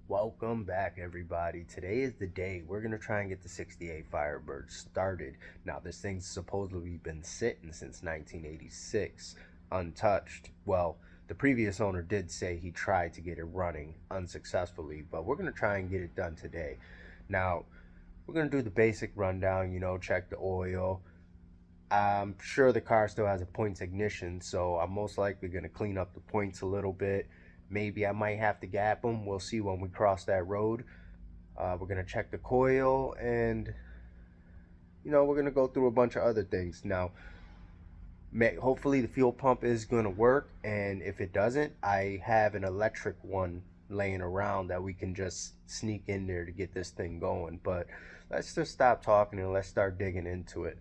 Welcome back, everybody. Today is the day we're gonna try and get the 68 Firebird started. Now, this thing's supposedly been sitting since 1986, untouched. Well, the previous owner did say he tried to get it running unsuccessfully, but we're gonna try and get it done today. Now, we're gonna do the basic rundown, check the oil. I'm sure the car still has a points ignition, so I'm most likely going to clean up the points a little bit. Maybe I might have to gap them. We'll see when we cross that road. We're going to check the coil, and we're going to go through a bunch of other things. Now, hopefully the fuel pump is going to work, and if it doesn't, I have an electric one laying around that we can just sneak in there to get this thing going. But let's just stop talking and let's start digging into it.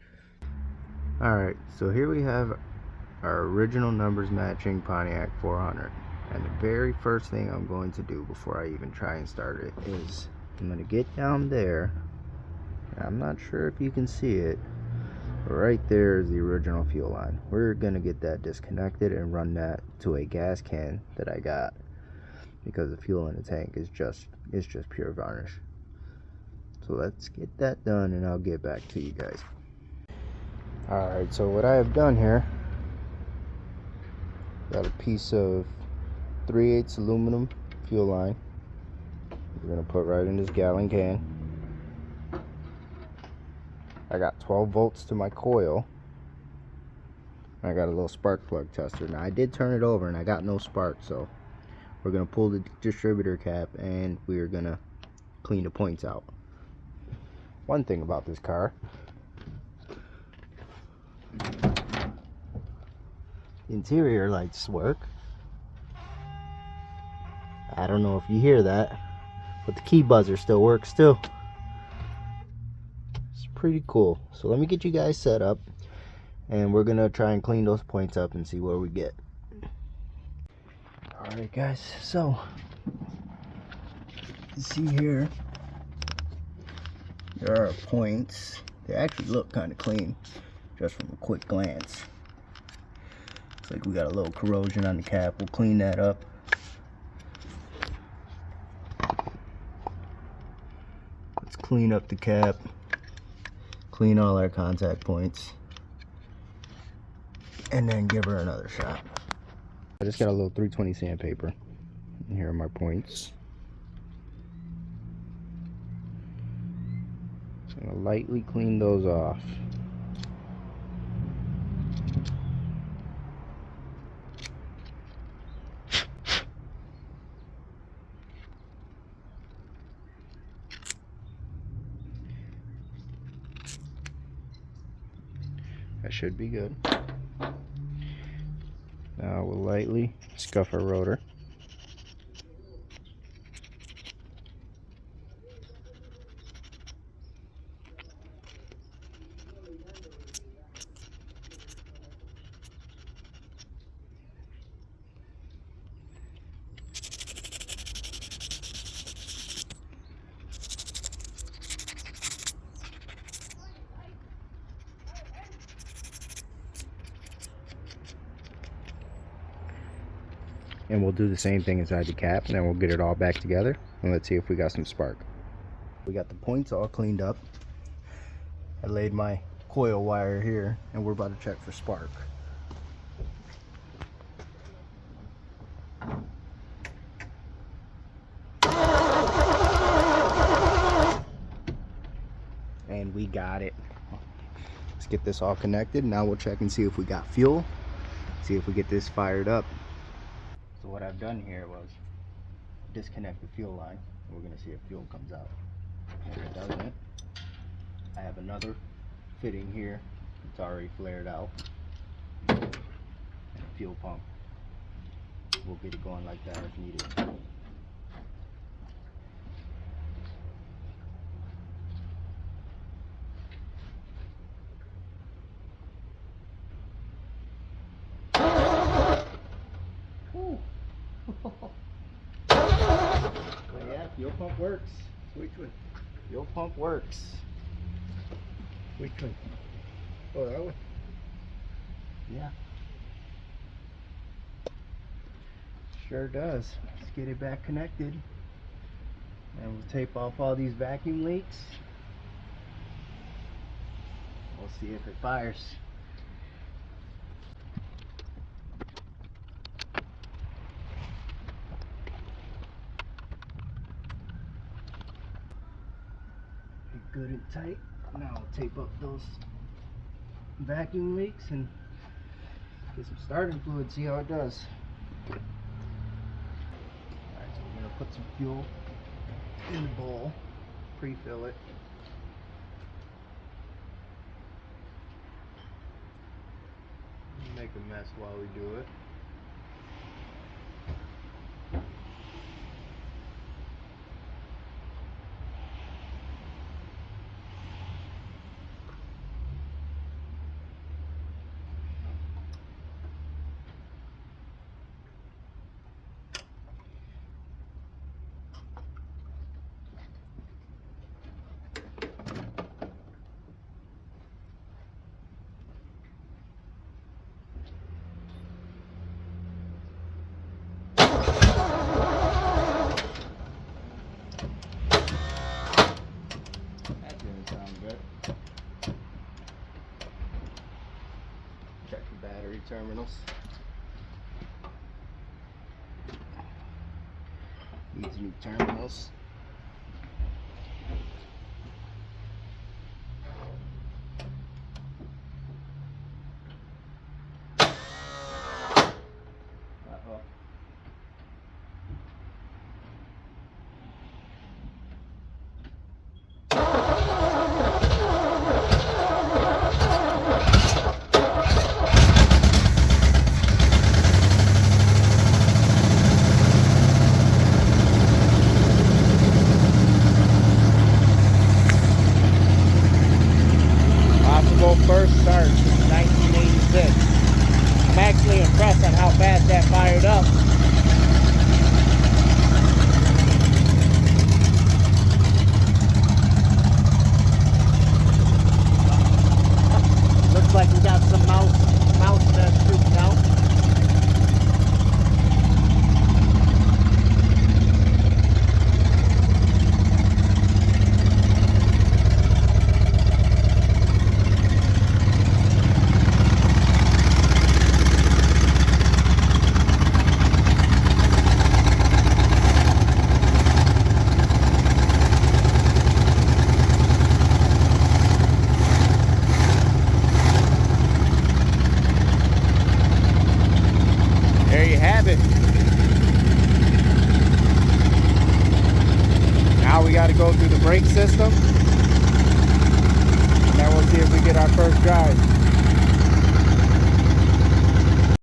Alright, so here we have our original numbers matching Pontiac 400. And the very first thing I'm going to do before I even try and start it is I'm going to get down there. I'm not sure if you can see it, but right there is the original fuel line. We're going to get that disconnected and run that to a gas can that I got, because the fuel in the tank is just pure varnish. So let's get that done and I'll get back to you guys. Alright, so what I have done here, got a piece of 3/8 aluminum fuel line. We're going to put right in this gallon can. I got 12 volts to my coil. I got a little spark plug tester. Now I did turn it over and I got no spark, so we're going to pull the distributor cap and we're going to clean the points out. One thing about this car, interior lights work. I don't know if you hear that, but the key buzzer still works too. It's pretty cool. So let me get you guys set up and we're gonna try and clean those points up and see where we get. Alright guys, so you see here, there are points. They actually look kind of clean just from a quick glance. Looks like we got a little corrosion on the cap. We'll clean that up. Let's clean up the cap, clean all our contact points, and then give her another shot. I just got a little 320 sandpaper. And here are my points. I'm gonna lightly clean those off. That should be good. Now we'll lightly scuff our rotor. And we'll do the same thing inside the cap, and then we'll get it all back together and let's see if we got some spark. We got the points all cleaned up. I laid my coil wire here and we're about to check for spark. And we got it. Let's get this all connected. Now we'll check and see if we got fuel, see if we get this fired up. So what I've done here was disconnect the fuel line. We're going to see if fuel comes out. If it doesn't, I have another fitting here. It's already flared out. And a fuel pump. We'll get it going like that if needed. Well, yeah, fuel pump works. Which one? Fuel pump works. Which one? Oh, that one? Yeah. Sure does. Let's get it back connected. We'll tape off all these vacuum leaks. We'll see if it fires. Good and tight. Now I'll tape up those vacuum leaks and get some starting fluid, see how it does. Alright, so we're going to put some fuel in the bowl, pre-fill it. Make a mess while we do it. Check the battery terminals. Needs new terminals. First start since 1986. I'm actually impressed on how fast that fired up. Looks like we got some mouse shooting out. There you have it. Now we got to go through the brake system, and then we'll see if we get our first drive.